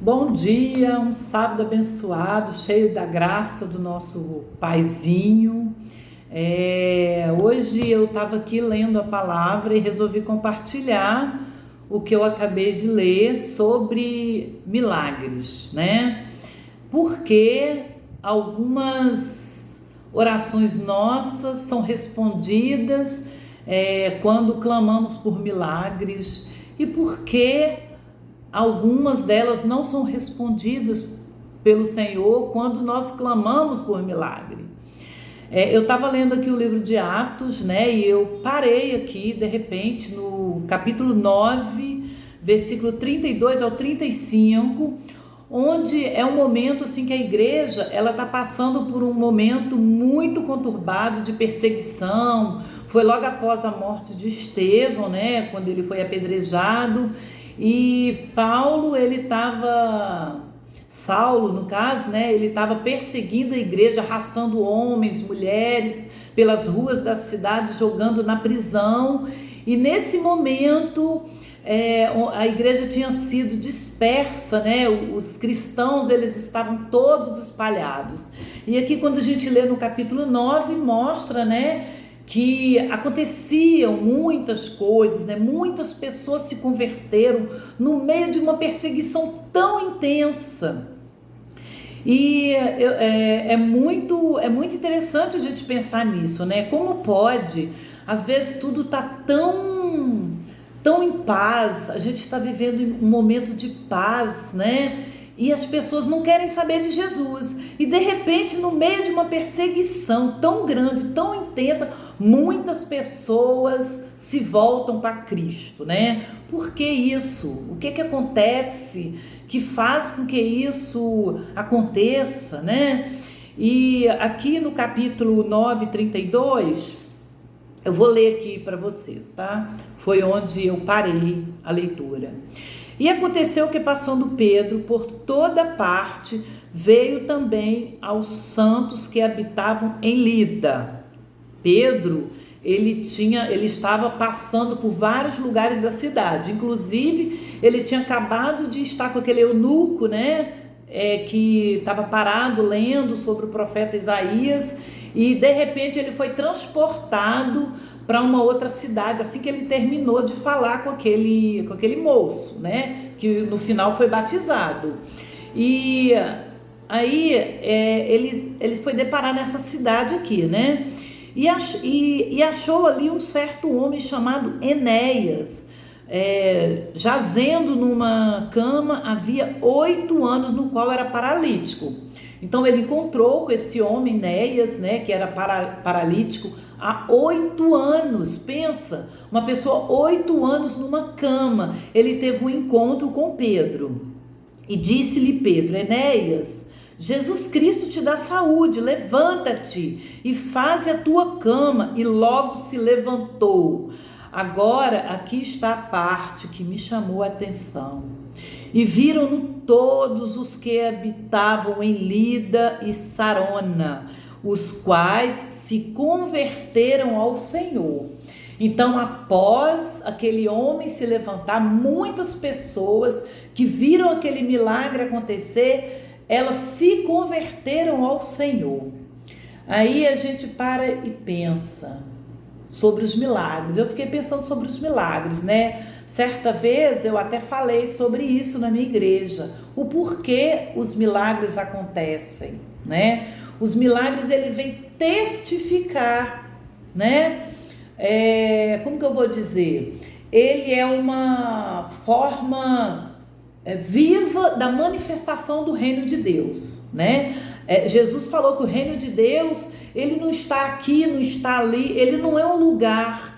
Bom dia, um sábado abençoado, cheio da graça do nosso Paizinho. Hoje eu estava aqui lendo a palavra e resolvi compartilhar o que eu acabei de ler sobre milagres, né? Porque algumas orações nossas são respondidas quando clamamos por milagres e porque algumas delas não são respondidas pelo Senhor quando nós clamamos por milagre. Eu estava lendo aqui o livro de Atos, né? E eu parei aqui, de repente, no capítulo 9, versículo 32 ao 35, onde é um momento assim que a igreja ela está passando por um momento muito conturbado de perseguição. Foi logo após a morte de Estevão, né? Quando ele foi apedrejado. E Saulo, no caso, né, ele estava perseguindo a igreja, arrastando homens, mulheres pelas ruas da cidade, jogando na prisão. E nesse momento a igreja tinha sido dispersa, né? Os cristãos eles estavam todos espalhados. E aqui quando a gente lê no capítulo 9, mostra, né, que aconteciam muitas coisas, né? Muitas pessoas se converteram no meio de uma perseguição tão intensa. E é muito interessante a gente pensar nisso, né? Como pode, às vezes tudo está tão em paz, a gente está vivendo um momento de paz, né? E as pessoas não querem saber de Jesus. E de repente, no meio de uma perseguição tão grande, tão intensa, muitas pessoas se voltam para Cristo, né? Por que isso? O que acontece que faz com que isso aconteça, né? E aqui no capítulo 9, 32, eu vou ler aqui para vocês, tá? Foi onde eu parei a leitura. E aconteceu que, passando Pedro por toda parte, veio também aos santos que habitavam em Lida. Pedro, ele estava passando por vários lugares da cidade. Inclusive, ele tinha acabado de estar com aquele eunuco, né? Que estava parado lendo sobre o profeta Isaías. E, de repente, ele foi transportado para uma outra cidade, assim que ele terminou de falar com aquele moço, né, que no final foi batizado. E aí ele foi deparar nessa cidade aqui, né, e achou ali um certo homem chamado Enéas, jazendo numa cama havia 8 anos, no qual era paralítico. Então ele encontrou com esse homem Enéas, né, que era paralítico há 8 anos. Pensa, uma pessoa 8 anos numa cama. Ele teve um encontro com Pedro e disse-lhe Pedro: Enéas, Jesus Cristo te dá saúde, levanta-te e faze a tua cama. E logo se levantou. Agora aqui está a parte que me chamou a atenção. E viram-no todos os que habitavam em Lida e Sarona, os quais se converteram ao Senhor. Então, após aquele homem se levantar, muitas pessoas que viram aquele milagre acontecer, elas se converteram ao Senhor. Aí a gente para e pensa sobre os milagres. Eu fiquei pensando sobre os milagres, né? Certa vez eu até falei sobre isso na minha igreja, o porquê os milagres acontecem, né? Os milagres, ele vem testificar, né? Como que eu vou dizer? Ele é uma forma viva da manifestação do reino de Deus, né? Jesus falou que o reino de Deus, ele não está aqui, não está ali, ele não é um lugar.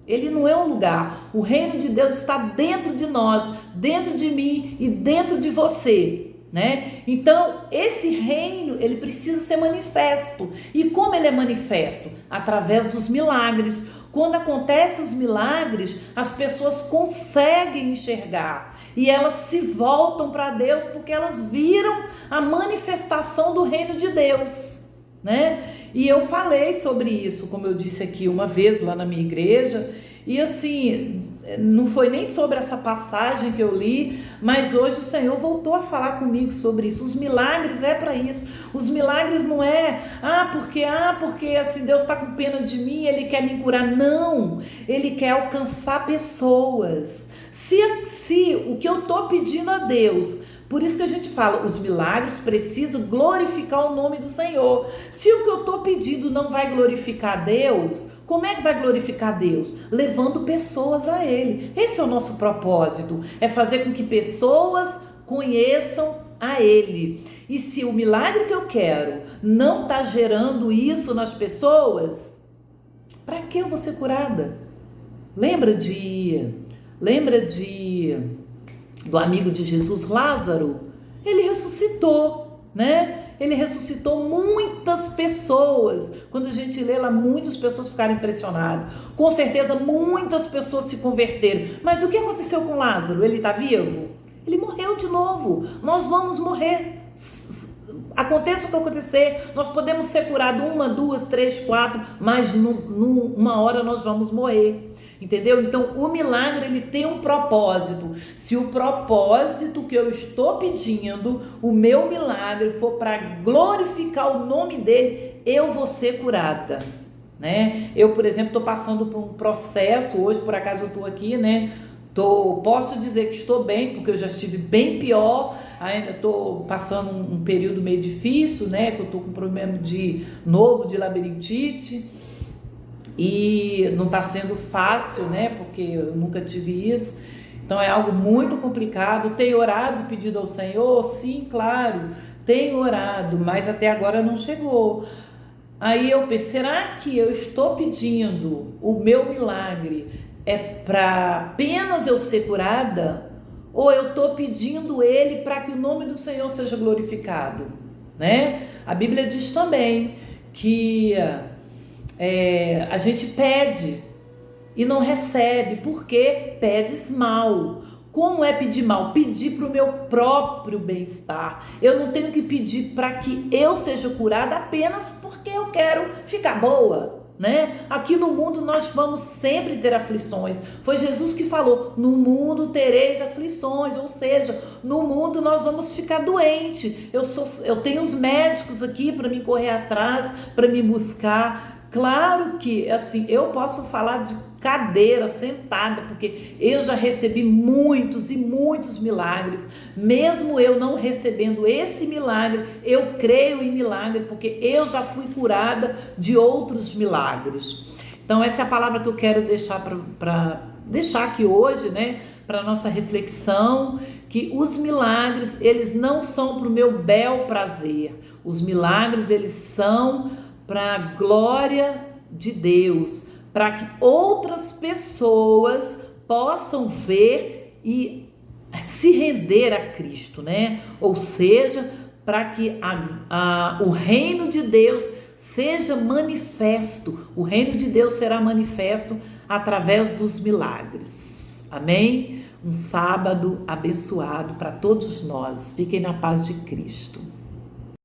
Ele não é um lugar. O reino de Deus está dentro de nós, dentro de mim e dentro de você, né? Então, esse reino, ele precisa ser manifesto. E como ele é manifesto? Através dos milagres. Quando acontecem os milagres, as pessoas conseguem enxergar e elas se voltam para Deus porque elas viram a manifestação do reino de Deus, né? E eu falei sobre isso, como eu disse aqui uma vez lá na minha igreja, E assim, não foi nem sobre essa passagem que eu li, mas hoje o Senhor voltou a falar comigo sobre isso. Os milagres é para isso. Os milagres não é, porque assim, Deus está com pena de mim, Ele quer me curar. Não, Ele quer alcançar pessoas. Se o que eu estou pedindo a Deus, por isso que a gente fala, os milagres precisam glorificar o nome do Senhor. Se o que eu estou pedindo não vai glorificar Deus, como é que vai glorificar Deus? Levando pessoas a Ele. Esse é o nosso propósito, é fazer com que pessoas conheçam a Ele. E se o milagre que eu quero não está gerando isso nas pessoas, para que eu vou ser curada? Lembra do amigo de Jesus, Lázaro? Ele ressuscitou, né? Ele ressuscitou muitas pessoas. Quando a gente lê lá, muitas pessoas ficaram impressionadas. Com certeza, muitas pessoas se converteram. Mas o que aconteceu com Lázaro? Ele está vivo? Ele morreu de novo. Nós vamos morrer. Aconteça o que acontecer, nós podemos ser curados 1, 2, 3, 4, mas numa hora nós vamos morrer. Entendeu? Então o milagre ele tem um propósito. Se o propósito que eu estou pedindo, o meu milagre for para glorificar o nome dele, eu vou ser curada, né? Eu, por exemplo, estou passando por um processo hoje, por acaso eu estou aqui, né? Posso dizer que estou bem, porque eu já estive bem pior. Ainda estou passando um período meio difícil, né? Que eu estou com um problema de labirintite. E não está sendo fácil, né? Porque eu nunca tive isso. Então é algo muito complicado. Tenho orado e pedido ao Senhor? Sim, claro, tenho orado, mas até agora não chegou. Aí eu pensei, será que eu estou pedindo o meu milagre é para apenas eu ser curada? Ou eu estou pedindo ele para que o nome do Senhor seja glorificado, né? A Bíblia diz também que a gente pede e não recebe, porque pedes mal. Como é pedir mal? Pedir para o meu próprio bem-estar. Eu não tenho que pedir para que eu seja curada apenas porque eu quero ficar boa, né? Aqui no mundo nós vamos sempre ter aflições. Foi Jesus que falou, no mundo tereis aflições, ou seja, no mundo nós vamos ficar doentes. Eu tenho os médicos aqui para me correr atrás, para me buscar. Claro que, assim, eu posso falar de cadeira, sentada, porque eu já recebi muitos e muitos milagres. Mesmo eu não recebendo esse milagre, eu creio em milagre, porque eu já fui curada de outros milagres. Então, essa é a palavra que eu quero deixar para deixar aqui hoje, né? Para nossa reflexão, que os milagres, eles não são para o meu bel prazer. Os milagres, eles são para a glória de Deus, para que outras pessoas possam ver e se render a Cristo, né? Ou seja, para que o reino de Deus seja manifesto. O reino de Deus será manifesto através dos milagres. Amém? Um sábado abençoado para todos nós. Fiquem na paz de Cristo.